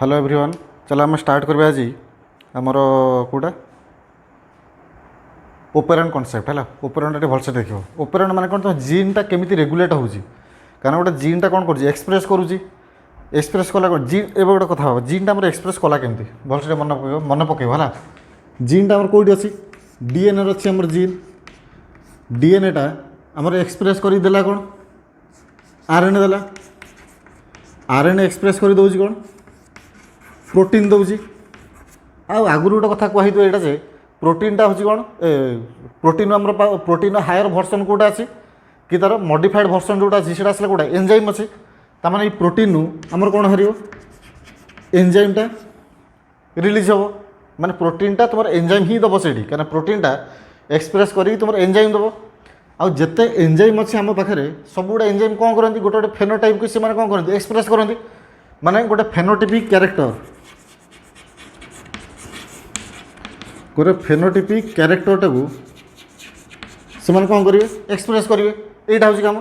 Hello everyone. चलो आम start करवा आज आमर कौटा ओपेरान कॉन्सेप्ट है। ओपेरान भलसे देख ओपेरान माने कौन तो जीनटा केमी रेगुलेट हो कारण गोटे जीनटा कौन कर एक्सप्रेस करुच्ची एक्सप्रेस कला कौन जीन ए गोटे कथा जीनटा आम एक्सप्रेस कला केमी भलसे मन पकेब है। जीनटा आम कौटी अच्छी डीएनए अच्छी आम जीन डीएनएटा आमर एक्सप्रेस करदेला कौन आरएनए देला आरएनए एक्सप्रेस कर दौर कौन प्रोटीन दौर आगुरी गोटे कथा कही यहाँ जे प्रोटीनटा हूँ कौन प्रोटीन आम प्रोटीन हायर भर्सन कौटा अच्छी कि तार मॉडिफाइड भर्सन जोटा अच्छी से आसला कौटा एंजाइम अच्छी ताने प्रोटीन आमर कौन हर एंजाइमटा रिलीज हम माने प्रोटीनटा तुम एंजाइम ही दब से कहीं प्रोटीनटा एक्सप्रेस कर तुम एंजाइम दब आउ जिते एंजाइम अच्छे आम पाखे सब गुड़ा एंजाइम कौन करती गोटे गोटे फेनोटाइप को सीमाने कौन करती एक्सप्रेस करती माने गोटे फेनोटाइपिक कैरेक्टर गोटे फेनोटाइपिक कैरेक्टरटा को से कौन करेंगे एक्सप्रेस करेंगे यहाँ हूँ कम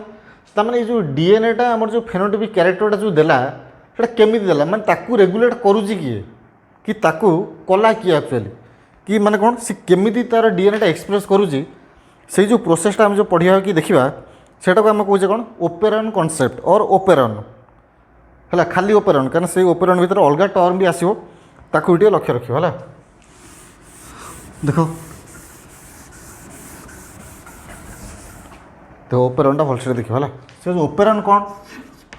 तमें जो डीएनएटा आम जो फेनोटाइपिक कैरेक्टरटा जो देला से केमी देला माने ताकू रेगुलेट करुच्ची किए कि ताकू कला किए एक्चुअली कि माने कौन सी केमी तार डीएनएटा एक्सप्रेस करुच्ची से जो प्रोसेसटा आम जो पढ़िया कि देखा से आम कहे कौन ओपेरन कॉन्सेप्ट और ओपेरन है खाली ओपेरन कहीं से ओपेरन भीतर अलग टर्म भी आसो ताकू ये लक्ष्य रखियो है। देखो तो ओपेरनटा भलसे देखिए है से ओपेरन कौन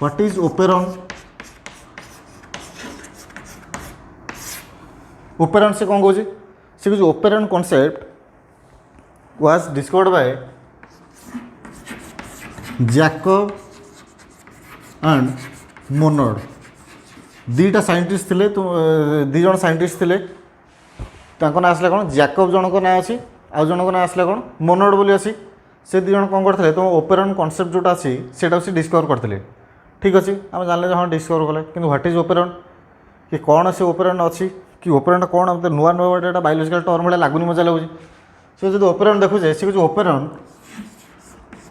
व्हाट इज ओपेरन ओपेरन से कौन कहे से operon concept was discovered by Jacob and Monod दीटा साइंटिस्ट थे तो दीज साइंटिस्ट थे ना आसला कौन जैकब जनक ना अच्छी आउ जनक ना आसला कौन मोनोड बोली अच्छी से दी जन कौन करते तुम ओपेरन कॉन्सेप्ट जोटा अच्छी से डिस्कवर करते ठीक अच्छे आम जानले हाँ डिस्कवर कले कि व्हाट इज ओपेरन कि कौन से ओपेरन अच्छी कि ओपेरन कौन नुआ नुआ बायोलॉजिकल टर्म भाई लगुनि मजा लगुच से जो ओपेरन देखुचे सी कह operon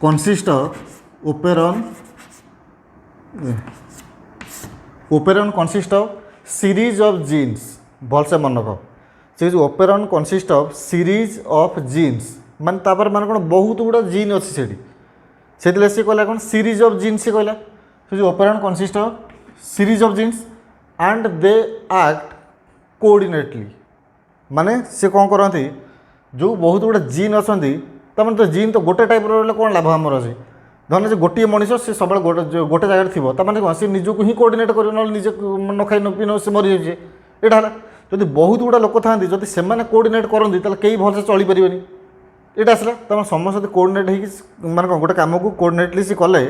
consist of operon consist of series of genes भलसे मन रख से जो operon consist of series of genes मान तापर मान कौन बहुत गुड़ा जीन अच्छी से सी कहला कौन सीरीज ऑफ जीन्स से कहला से जो operon consist of series of genes and they act coordinately माने से कौन करती जो बहुत गुड़ा जीन अच्छा तमें तो जीन तो गोटे टाइप रहा कौन लाभ आमर अच्छे धरने से गोटे मनीष से सब गोटे जगह थी तमें कौन सी निजक ही कोऑर्डिनेट कर निजे न खाई न पी से मरी जाए यहाँ है जब बहुत गुड़ा लोक था जब से कोऑर्डिनेट करते कई भलसे चली पारे यहाँ आसला तुम समस्त कोऑर्डिनेट हो माने कौन गोटे कम को कोऑर्डिनेटली से कले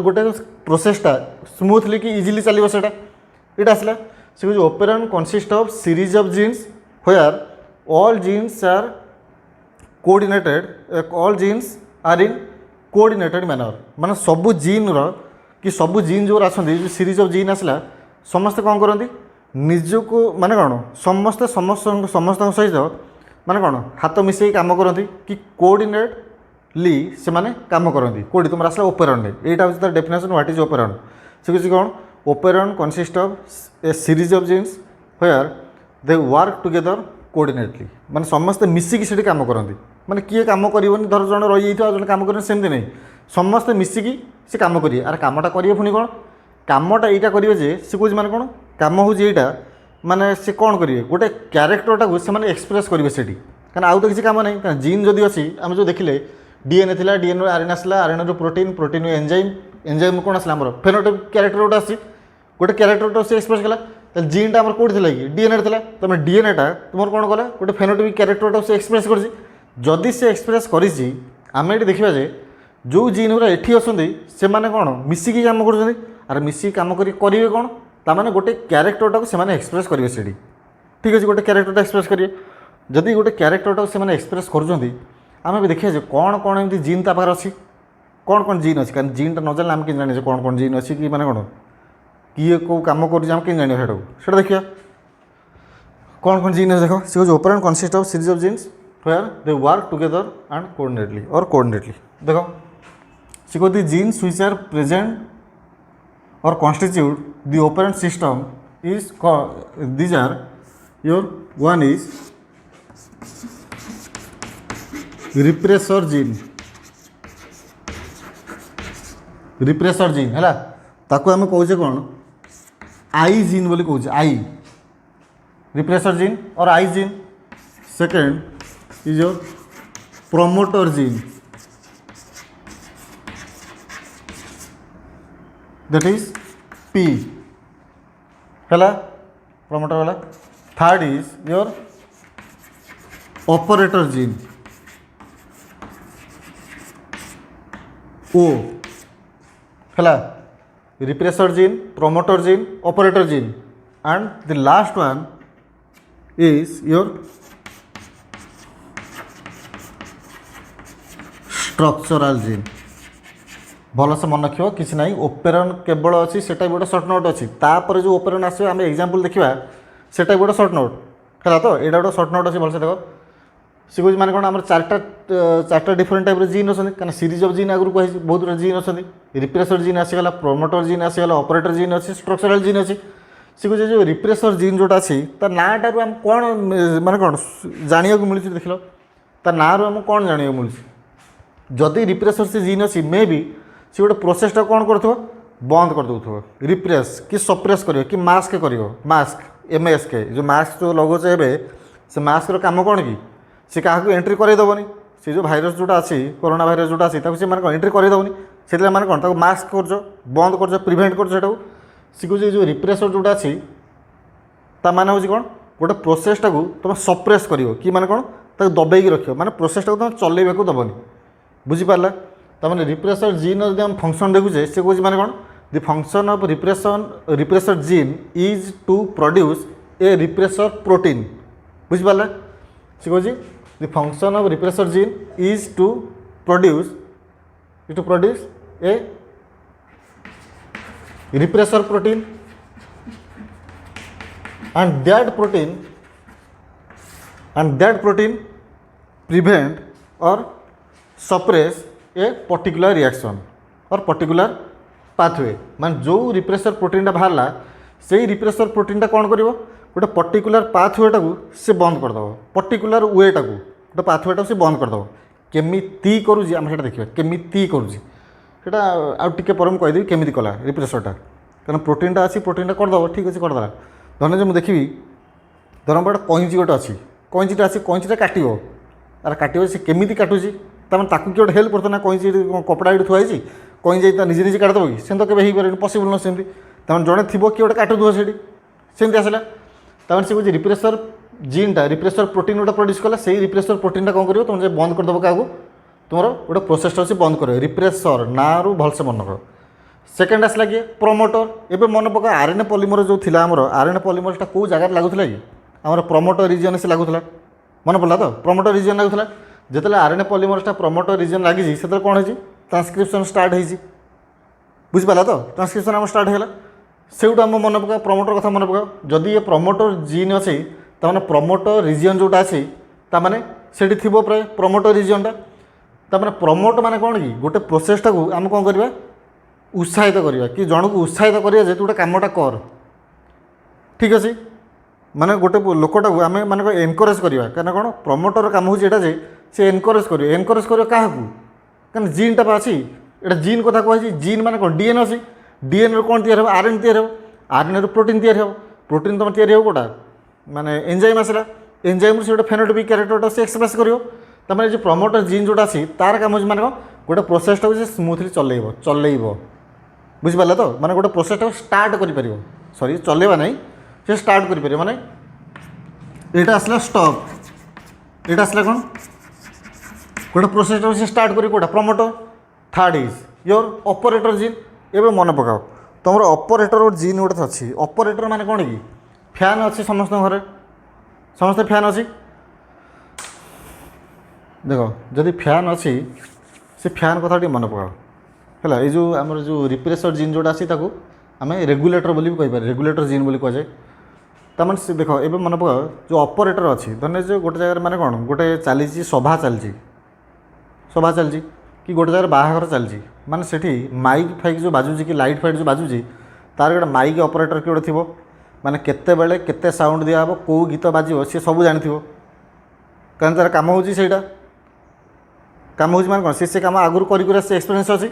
गोटे प्रोसेसटा स्मूथली कि इजिली चलो से यहाँ आसला से operon consist of series of genes where all genes are coordinated all genes are in coordinated manner माने सबू जीन कि सबू जीन जो आसती जो सीरीज ऑफ जीन आसला समस्ते कौन करती निजको माने कौन समस्ते समस्त सहित माने कौन हाथ मिसई काम करती कि कोऑर्डिनेटली से माने काम करती कौटी तुम आसला ओपेरन यहाँ हूँ तार डेफिनेशन व्हाट इज ओपेरन से किसी कौन operon consist of a series of genes where they work together coordinately माने समस्ते मिसिकी से काम करती माने किए काम करनी धर जन रही जन काम कर सेमती नहीं समस्ते मिसिकी से काम करेंगे आर कामटा करेंगे पुणी कौन कामटा यहाँ करेंगे जे से कौन माने कौन काम हूँ यहाँ माने से कौन करेंगे गोटे क्यारेक्टरटा को से एक्सप्रेस करेंगे से कहीं आउ तो किसी काम नहीं कहीं जीन जदि अच्छी आम जो देखिले डीएनए थी डीएनए आरएनए आसला RNA protein protein enzyme enzyme कौन आसला आम फेनोटाइप क्यारेक्टर गोटे आसी गोटे क्यारेक्टर से एक्सप्रेस कला जीनटा आम कौटी थी कि डीएनए थी तुम डीएनएटा तुम कौन कला गोटे फेनोटाइपिक क्यारेक्टरटा से एक्सप्रेस कर जदि से एक्सप्रेस करी आम ये देखा जे जो जीन गुरा एठी अच्छे से कौन मिसिकी काम कर मिसिकी काम करेंगे कौन ताने गोटे क्यारेक्टरटा को से एक्सप्रेस करेंगे से ठीक अच्छे गोटे क्यारेक्टरटा एक्सप्रेस करेंगे जदि गोटे क्यारेक्टरटा को से एक्सप्रेस करें भी देखिए कौन कौन एमती जीन ता पाखे अच्छी कौन कौन जीन अच्छी कारण जीनटा न जाने आम कि जाने कौन कौन जीन अच्छी कि माने कौन किए कौ कम कर जाने से देखिए कौन कौन जीन देख से operon consist of series of genes where they work together and coordinately देखो सी को the genes which are present or constitute the operant system is these are your one is repressor gene है ताको आम कहे कौन आई जीन बोली कहे आई रिप्रेसर जीन और I gene second is your promoter gene that is P है promoter वाला third is your operator gene O है repressor gene, promoter gene, operator gene, and the last one is your structural gene. भल से मन रखियो किसी ना operon केवल अच्छी से गोटे सर्ट नोट अच्छी तापर जो ओपेरन आसो आम एग्जांपल देखा सेटा गोटे सर्ट नोट है तो यहाँ गोटे सर्ट नोट अच्छी भलसे देख सी कह मैंने कौन आम चार्टा डिफरेंट टाइप जीन अच्छे कहीं सीरीज ऑफ जीन आगुरी कही बहुत गुड़ा जीन अच्छे रिप्रेसर जीन आसीगला प्रोमोटर जीन आसीगला ऑपरेटर जीन अच्छी स्ट्रक्चरल जीन अच्छी सी कह जो रिप्रेसर जीन जोटा अच्छी तार नाटार आम कौन माने कौन जाना मिलूँ देख लो तार ना रू आम कौन जाना मिलूँ जदि रिप्रेसर से जीन अच्छी मे बी सी गोटे प्रोसेसटा कौन कर बंद कर दो रिप्रेस कि सप्रेस कर कि मास्क कर मास्क एमएसके जो मास्क जो लगोचे एवं से मास्कर काम कौन कि सी क्या एंट्री करदेवनी से जो भाइरस जोटा अच्छी कोरोना भाइरस जोटा अच्छी से मैंने एंट्री करदेवनी से मैंने कौन मास्क कर बंद कर प्रिभेन्ट कर सी कह जो रिप्रेसर जोटा अच्छी माने हूँ कौन गोटे प्रोसेसटा को तुम सप्रेस कर कि मैंने कौन दबेक रख माने प्रोसेसटा को तुम चलैवाक दबनी बुझीपारा तमें रिप्रेसर जीन जब आम फंक्शन देखुचे से कौन मैंने कौन the function of repressor gene is to produce a repressor protein बुझीपारा से कौन the function of repressor gene is to produce a repressor protein and that protein prevent or suppress a particular reaction or particular pathway मान जो repressor protein बाहरला से repressor protein कौन करिवो गोटे particular पाथवेटा को से बंद करदेव पर्टिकुलर वेटा को गोटे पाथवेटा से बंद करदेव केमी करुँच आम से देखा केमी करुँचा आउ टे पर मुझे कहीदेवी केमी कला रिप्रेसरटा कारण प्रोटीनटा अच्छी प्रोटीनटा करदेव ठीक अच्छे करदेला धरने जो मुझे देखी धर गोटे कईची गोटे अच्छी कईचीटा अच्छी कईचीटा काटो आर काटो से केमी काटुची तमें ताकू किए हेल्प करते ना कईची कपड़ा ये थुआई कईची निजे निजे काटिदेव कि सेम तो केवे हो पसिबल न सेमती तमें जड़े थी किए गोटे काटुव सेमती आसला तमें से कहे रिप्रेसर जीनटा रिप्रेसर प्रोटीन गोटे प्रोड्यूस कला से रिप्रेसर प्रोटीनटा कौन कर तुम बंद करदेव क्या तुम गोटे प्रोसेसटा अच्छे बंद कर रिप्रेसर ना रू भलसे मन रख सेकेंड आसला किए प्रोमोटर एवं मन पका आरएनए पॉलीमर जो थी आमर आरएनए पॉलीमरटा कौ जगह लगुला कि आम प्रोमोटर रिजन से लगुला मन पड़ा तो प्रोमोटर रिजन लगुला जिते आरएनए पॉलीमरटा प्रोमोटर रिजन लगी से कौन है ट्रांसक्रिप्शन स्टार्ट हो बुझीपारा तो ट्रांसक्रिप्शन आम स्टार्ट है से आम मन पका प्रोमोटर कथा मन पका जदि ये प्रोमोटर जीन अच्छी तमें प्रोमोटर रिजन जोटा अच्छी ताने से थी प्राय प्रोमोटर रिजनटा ताने प्रोमोट माने कौन कि गोटे प्रोसेसटा को आम कौन करवा उत्साहित करवा कि जन को उत्साहित करवा जे गोटे कमटा कर ठीक अच्छे माने गोटे लोकटा को आम माने एनकरेज करवा क्या कौन प्रोमोटर काम हो से एनकरेज कर क्या कहीं जीनटा अच्छी यहाँ जीन कथा कही जीन माने कौन डीएनए अच्छी डीएनए कौन तैयार हो आरएनए तैयार हो आरएनए प्रोटीन तैयार हो प्रोटीन तुम तैयार हो गोटा माने एंजाइम आसला एंजाइम से गोटे फेनोटाइपिक कैरेक्टरटा से एक्सप्रेस करियो तमें जो प्रोमोटर जीन जोटा अच्छी तार काम माने कौन गोटे प्रोसेसटा को स्मूथली चलैब बुझीपारा तो माने गोटे प्रोसेसटा स्टार्ट कर सॉरी चलैबा नहीं से स्टार्ट कर माने यहाँ आसला स्टॉप यहाँ आसला कौन गोटे प्रोसेसटा से स्टार्ट कर कौटा promoter third is your operator gene एवं मन पकाओ तुम ऑपरेटर और जीन गोटे अच्छी ऑपरेटर माने कौन कि फैन अच्छी समस्त घरे समस्त फैन अच्छी देख जदि फैन अच्छी से फैन कथा टे मन पकाओ है ये जो आम जो रिप्रेसर जीन जोटा अच्छी आम रेगुलेटर बोली भी कहीपर रेगुलेटर जीन बोली कहुए तमें से देख ए मन पकाओ जो ऑपरेटर अच्छी धरने जो गोटे जगह माने कौन गोटे चली सभा चलती कि गोटे जगह बाहाघर चलती माने सेठी माइक फाइक जो बाजुची कि लाइट फाइट जो बाजुची तार गोटे माइक ऑपरेटर किए गोटे थी माने केतेबेले केते साउंड दिया हबो को गीत बाजिबो सी सब जानिथिबो कारण तार काम होची सेटा काम होची माने कोन से काम आगुर करी करी से एक्सपीरियंस अछि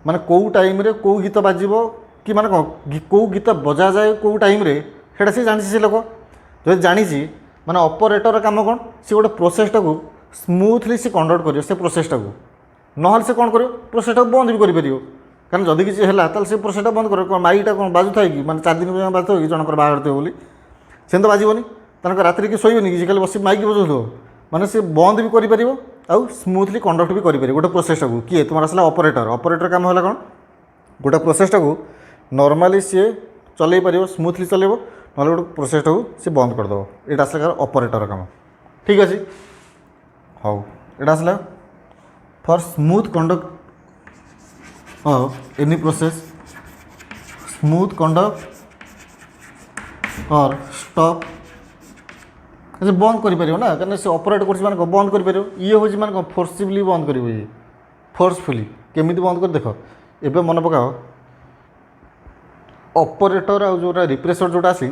माने को टाइम रे को गीत बाजिबो कि माने कोन को गीत बजा जाए को टाइम रे सेटा से जानि से लोक जो जानि छी माने ऑपरेटर काम कोन से गोटे प्रोसेस टाको स्मूथली से कंडक्ट करियो से प्रोसेस टाको नहल से कौन करियो प्रोसेस टाको बंद भी करि परियो कारण जदि किसी है ताल से प्रोसेसटा बंद कर माइकटा कौन बाजू था कि मैंने 4 दिन बाजू था कि जनकर बाहर थे बोली से तो बाजबनी तक राति कि शोनी कि खाली बस माइक बजाऊ मैंने से बंद भी कर आउ स्मूथली कंडक्ट भी करें गोटे प्रोसेसटा को किए तुम आसला ऑपरेटर ऑपरेटर काम है कौन गोटे प्रोसेसटा को नॉर्मली सी चल पार स्मूथली चलेब ना गोटे प्रोसेसटा को सी बंद करदेव यहाँ आसला ऑपरेटर काम ठीक अच्छे हाँ यहाँ आसला for smooth conduct of any process smooth conduct or stop ऐसे बंद कर पारियो ना कारण से ऑपरेट कर मान बंद कर पारियो ये होची मान फोर्सफुली बंद करिवो ये फोर्सफुली केमिति बंद कर देखो एबे मन पकाओ ऑपरेटर आ जोरा रिप्रेसर जोटा आसी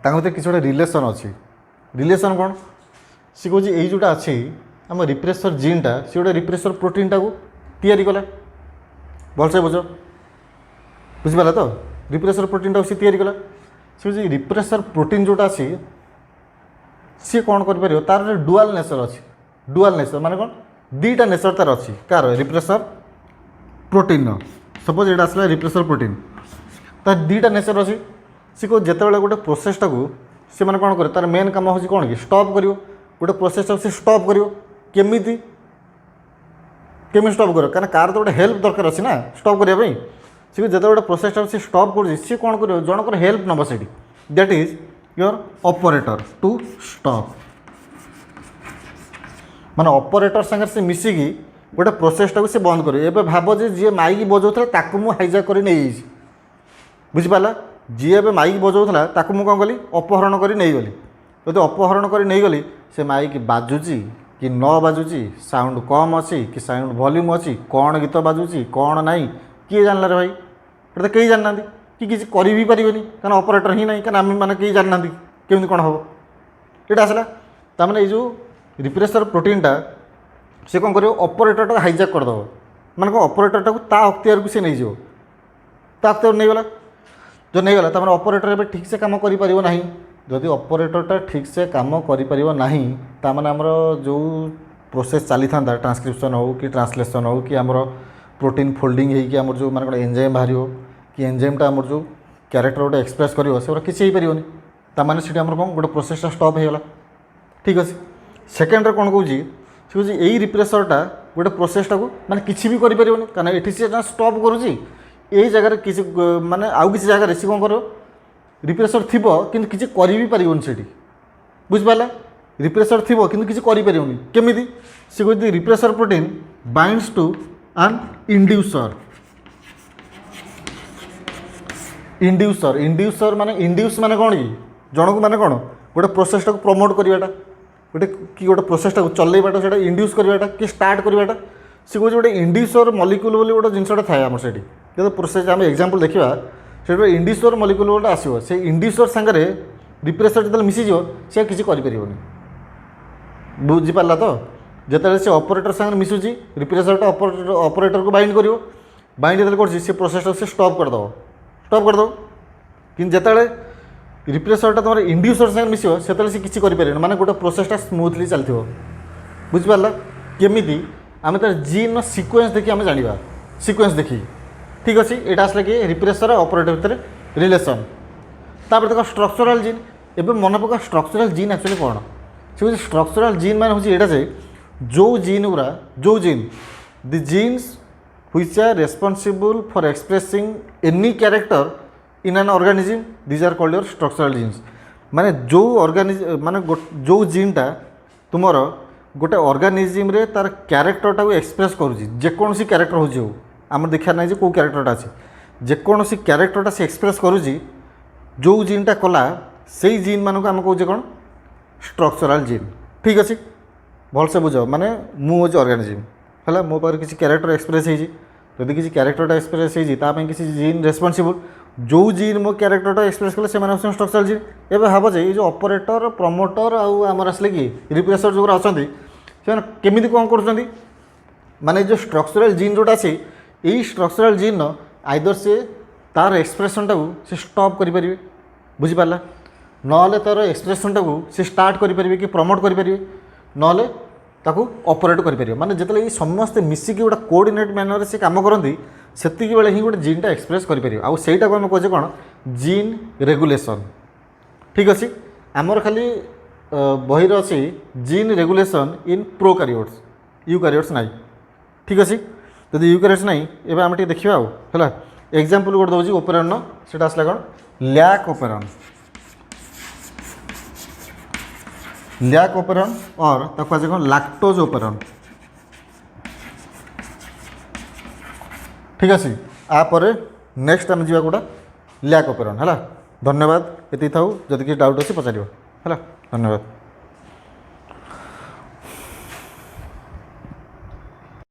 ताଙ୍କ ଭିତରେ କିଛି ଗୋଟେ ରିଲେସନ୍ ଅଛି ରିଲେସନ୍ କ'ଣ ସେ କହୁଛି ଏଇ ଯେଉଁଟା ଅଛି ଆମ ରିପ୍ରେସର ଜିନ୍ଟା ସେ ଗୋଟେ ରିପ୍ରେସର ପ୍ରୋଟିନ୍ଟାକୁ ତିଆରି କଲା भलसे बुझ बुझिपारा तो रिप्रेसर प्रोटीन सी तैयारी कला सी रिप्रेसर प्रोटीन जोटा अच्छी सी कौन कर तार डुआल नेचर अच्छी डुआल नेचर माने कौन दीटा नेचर तार अच्छी कार रिप्रेसर प्रोटीन सपोज ये आसला रिप्रेसर प्रोटीन तार दीटा नेचर अच्छी सी को जिते गोटे प्रोसेसटा को सी मैंने कौन करे तार मेन काम हो कौन कि स्टॉप कर गोटे प्रोसेसटा सी स्टॉप कर केमी केमी स्टॉप कर कारण कार तो गोटे हेल्प दरकार अच्छी ना स्टॉप करने सी जो गोटे प्रोसेसटा सी स्टॉप कर सी कौन कर जनकर हेल्प नब से that is your operator to stop माने ऑपरेटर संगे से मिसिकी गोटे प्रोसेसटा को सी बंद कर एबे भाव जे जी माइक बजाऊला ताकू मु हाइजैक कर नहीं बुझिपारा जी एबे माइक बजाऊला ताकू मु कौन कली अपहरण कर नहीं गली जब अपहरण कर नहीं गली से माइक बाजुची कि न बाजुची साउंड कम अच्छी कि साउंड वॉल्यूम अच्छी कौन गीत बाजुची कौन नाई किए जानला रे भाई ये तो कहीं जानना कि किसी कर भी पारे कारण ऑपरेटर ही नहीं कारण आम मैंने कहीं जानना केमी कौन हम ये आसला तमें जो रिप्रेसर प्रोटीनटा से कौन कर ऑपरेटरटा हाइजैक करदेव माने कौन ऑपरेटरटा को ता अख्तियार को सी नहीं जाओ ता अख्तियार नहीं गला जो नहीं गला तमें ऑपरेटर एबे ठीक से काम करिपारिबो नाही जदि ऑपरेटरटा ठीक से काम करिपारिबो नाही ता माने हमर जो प्रोसेस चली था ट्रांसक्रिप्शन हो कि ट्रांसलेशन हो कि हमर प्रोटीन फोल्डिंग है कि हमर जो माने एंजाइम बाहरियो कि एंजाइमटा हमर जो कैरेक्टर गोटे एक्सप्रेस करियो से किसी हो पारिबोनी ता माने सेठी हमर कोन गोटे प्रोसेसटा स्टॉप हो गला ठीक अच्छे सेकेंड रे कोन कहूँ सी कहूँ यही रिप्रेसरटा गोटे प्रोसेसटा को माने किसी भी करिपारिबोनी कारण एठी से स्टॉप करूची यही जगह किसी माने आउ किसी जगह सी कौन करो रिप्रेसर थी कि किसी कर भी पारिबोनी सेठी बुझिपाला रिप्रेसर थी कि किसी करिपारिबोनी केमिति सी कहते repressor protein binds to an inducer inducer inducer माने इंड्यूस माने कौन कि जन को माने कौन गोटे प्रोसेसटा को प्रमोट करवाटा गोटे कि गोटे प्रोसेसटा को चलैबाटा से इंड्यूस करवाटा कि स्टार्ट करवाटा सी कहते गोटे इंड्यूसर मलिक्यूल बोली गोटे जिनसटा थाए आम से जो प्रोसेस आम एग्जांपल देखा से इंड्यूसर मलिक्यूल गोटे आसो से इंड्यूसर सागर रिप्रेसर जो मिसीज से किसी करें बुझीपारा तो जिते से ऑपरेटर सागर मिसुची रिप्रेसरटा ऑपरेटर को बाइंड कर बाइंड जो कर प्रोसेसटा से स्टॉप करदेव कि जिते रिप्रेसरटा तुम इंड्यूसर सागर मिस से किसी करें माने गोटे प्रोसेसटा स्मूथली चलती बुझीपारा केमी आम तर जीन सिक्वेन्स देखिए आम जाना सिक्वेन्स देखिए ठीक अच्छे यहाँ आसला कि रिप्रेसर ऑपरेटर भितर रिलेसन तापर देख स्ट्रक्चरल जीन एवं मन पका स्ट्रक्चरल जीन एक्चुअली कौन से स्ट्रक्चरल जीन मान हूँ यहाँ से जो जीन गुरा जो gene the genes which are responsible for expressing any character in an organism these are called your structural genes माने जो माने जो जीनटा तुमर गोटे ऑर्गेनिज्म रे तार कैरेक्टरटा को एक्सप्रेस करुँची जेकोसी कैरेक्टर हो आम देखा ना कौ कैरेक्टरटा अच्छे जेकोसी कैरेक्टरटा से एक्सप्रेस करुँची जो जीनटा कला से जीन मानक आम कौचे कौन स्ट्रक्चरल जीन ठीक अच्छे भलसे बुझ माने मु हूँ ऑर्गेनिज्म है मो पाखे किसी कैरेक्टर एक्सप्रेस होती किसी कैरेक्टरटा एक्सप्रेस होती किसी जीन रेस्पॉन्सिबल जो जीन मो क्यारेक्टरटा एक्सप्रेस कले से स्ट्रक्चरल जीन एवं भाव जे जो ऑपरेटर प्रमोटर आमर आसले कि रिप्रेसर जो अच्छा से केमी कौन कर माने जो स्ट्रक्चरल जीन जोटा अच्छे यही स्ट्रक्चरल जीन आइदर से तार एक्सप्रेशन टाक से स्टॉप करें बुझीपारा ना तार एक्सप्रेशन टाक से स्टार्ट करें कि प्रमोट करें ना ताकू ऑपरेट करें माने जिते ये समस्ते मिसिक गोटे कोऑर्डिनेट मैनर से काम करती सेति बेले ही गोटे जीनटा एक्सप्रेस करें आईटा को आम कहे कौन जीन रेगुलेशन ठीक अच्छे आमर खाली बहिर अच्छी gene regulation in prokaryotes eukaryotes नाई ठीक अच्छे जदि यूकारियोट्स नाई एवं आम देखा है एग्जांपल गोटे दूसरी ओपेरन से आसला कौन लैक ओपेरन लैक ओपेरन और ताको आज कौन लैक्टोज ओपेरन ठीक अच्छे आपर नेक्स्ट आम जा गोटा लैक ओपेरन है धन्यवाद ये था जदि किसी डाउट अच्छे पचार है धन्यवाद।